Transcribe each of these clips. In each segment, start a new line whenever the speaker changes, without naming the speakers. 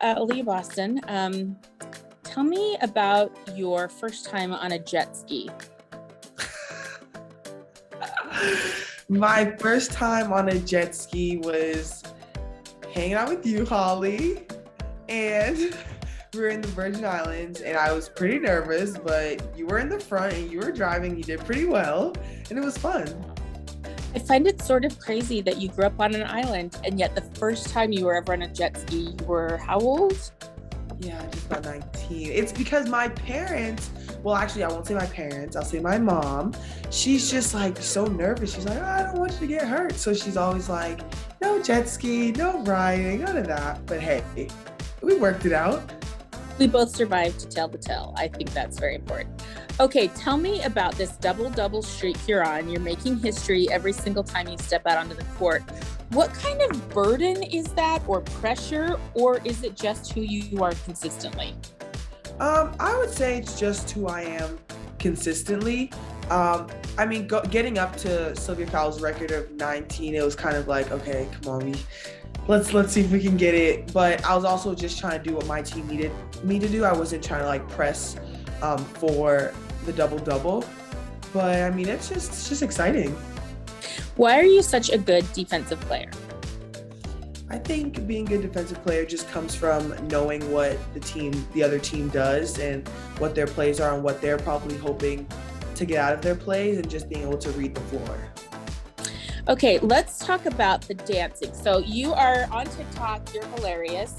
Aliyah Boston. Tell me about your first time on a jet ski.
My first time on a jet ski was hanging out with you, Holly, and we were in the Virgin Islands, and I was pretty nervous, but you were in the front and you were driving. You did pretty well, and it was fun.
I find it sort of crazy that you grew up on an island, and yet the first time you were ever on a jet ski, you were how old?
Yeah, just about 19. It's because my parents, well, actually, I won't say my parents, I'll say my mom. She's just like so nervous. She's like, oh, I don't want you to get hurt. So she's always like, no jet ski, no riding, none of that. But hey, we worked it out.
We both survived to tell the tale. I think that's very important. Okay, tell me about this double streak you're on. You're making history every single time you step out onto the court. What kind of burden is that, or pressure, or is it just who you are consistently?
I would say it's just who I am consistently. Getting up to Sylvia Fowles' record of 19, it was kind of like, okay, come on, let's see if we can get it. But I was also just trying to do what my team needed me to do. I wasn't trying to like press for the double. But I mean, it's just exciting.
Why are you such a good defensive player?
I think being a good defensive player just comes from knowing what the other team does and what their plays are and what they're probably hoping to get out of their plays, and just being able to read the floor.
Okay, let's talk about the dancing. So you are on TikTok, you're hilarious.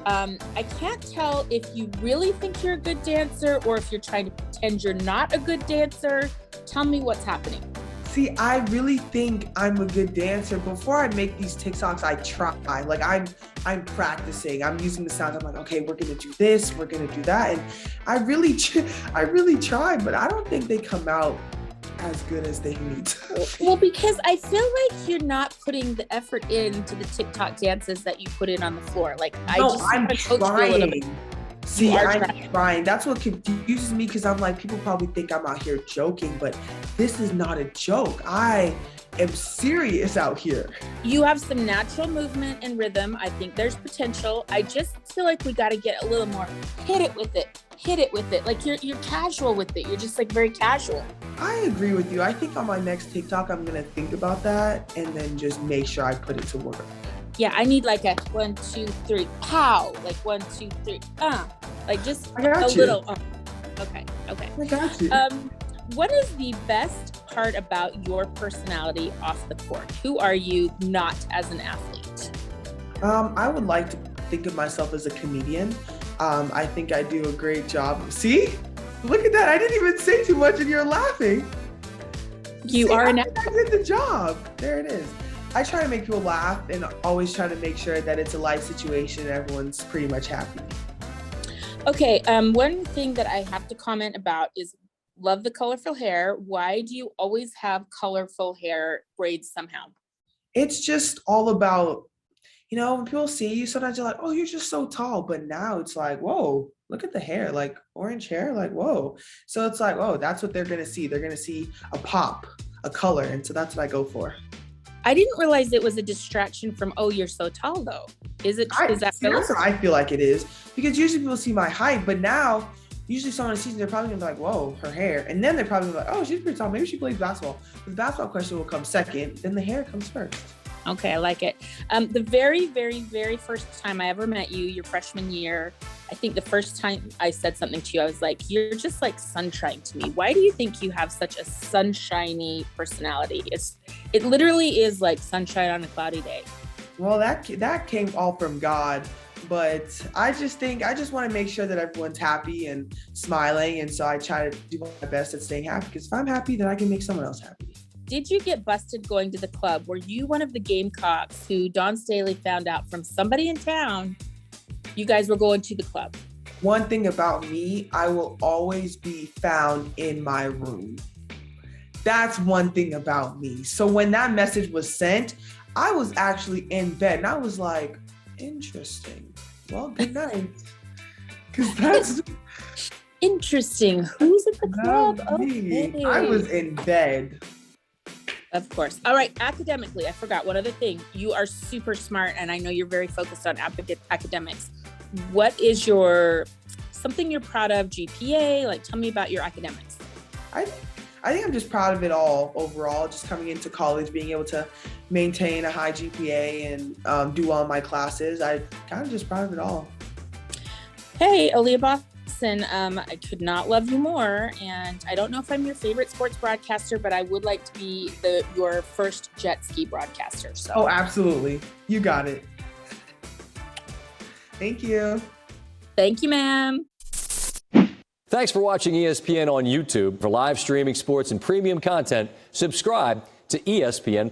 I can't tell if you really think you're a good dancer or if you're trying to pretend you're not a good dancer. Tell me what's happening.
See, I really think I'm a good dancer. Before I make these TikToks, I try. Like I'm practicing. I'm using the sound. I'm like, okay, we're gonna do this, we're gonna do that, and I really try, but I don't think they come out as good as they need to.
Well, because I feel like you're not putting the effort into the TikTok dances that you put in on the floor. Like
I'm trying. See, I'm trying. That's what confuses me, because I'm like, people probably think I'm out here joking, but this is not a joke. I am serious out here.
You have some natural movement and rhythm. I think there's potential. I just feel like we got to get a little more hit it with it. Like you're casual with it. You're just like very casual.
I agree with you. I think on my next TikTok, I'm going to think about that and then just make sure I put it to work.
Yeah, I need like a 1, 2, 3, pow. Like 1, 2, 3, like just a little. Okay.
I got you.
What is the best part about your personality off the court? Who are you not as an athlete?
I would like to think of myself as a comedian. I think I do a great job. See? Look at that. I didn't even say too much and you're laughing.
I
did the job. There it is. I try to make people laugh and always try to make sure that it's a light situation and everyone's pretty much happy.
Okay, one thing that I have to comment about is love the colorful hair. Why do you always have colorful hair braids somehow?
It's just all about, when people see you, sometimes you're like, oh, you're just so tall. But now it's like, whoa, look at the hair, like orange hair, like, whoa. So it's like, oh, that's what they're going to see. They're going to see a pop, a color. And so that's what I go for.
I didn't realize it was a distraction from, oh, you're so tall, though. Is that
that's what I feel like it is. Because usually people see my height, but now, usually someone sees, they're probably going to be like, whoa, her hair. And then they're probably like, oh, she's pretty tall. Maybe she plays basketball. The basketball question will come second. Then the hair comes first.
Okay, I like it. The very, very, very first time I ever met you, your freshman year, I think the first time I said something to you, I was like, you're just like sunshine to me. Why do you think you have such a sunshiny personality? It literally is like sunshine on a cloudy day.
Well, that came all from God. But I just want to make sure that everyone's happy and smiling. And so I try to do my best at staying happy, because if I'm happy, then I can make someone else happy.
Did you get busted going to the club? Were you one of the Gamecocks who Don Staley found out from somebody in town you guys were going to the club?
One thing about me, I will always be found in my room. That's one thing about me. So when that message was sent, I was actually in bed and I was like, interesting. Well, good night. Because that's
interesting. Who's at the club?
Okay. I was in bed.
Of course. All right. Academically, I forgot one other thing. You are super smart, and I know you're very focused on academics. what is something you're proud of, GPA? Like, tell me about your academics.
I think I'm just proud of it all overall, just coming into college, being able to maintain a high GPA and do well in my classes. I kind of just proud of it all.
Hey, Aliyah Boston, I could not love you more. And I don't know if I'm your favorite sports broadcaster, but I would like to be your first jet ski broadcaster. So.
Oh, absolutely. You got it. Thank you.
Thank you, ma'am.
Thanks for watching ESPN on YouTube. For live streaming sports and premium content, subscribe to ESPN+.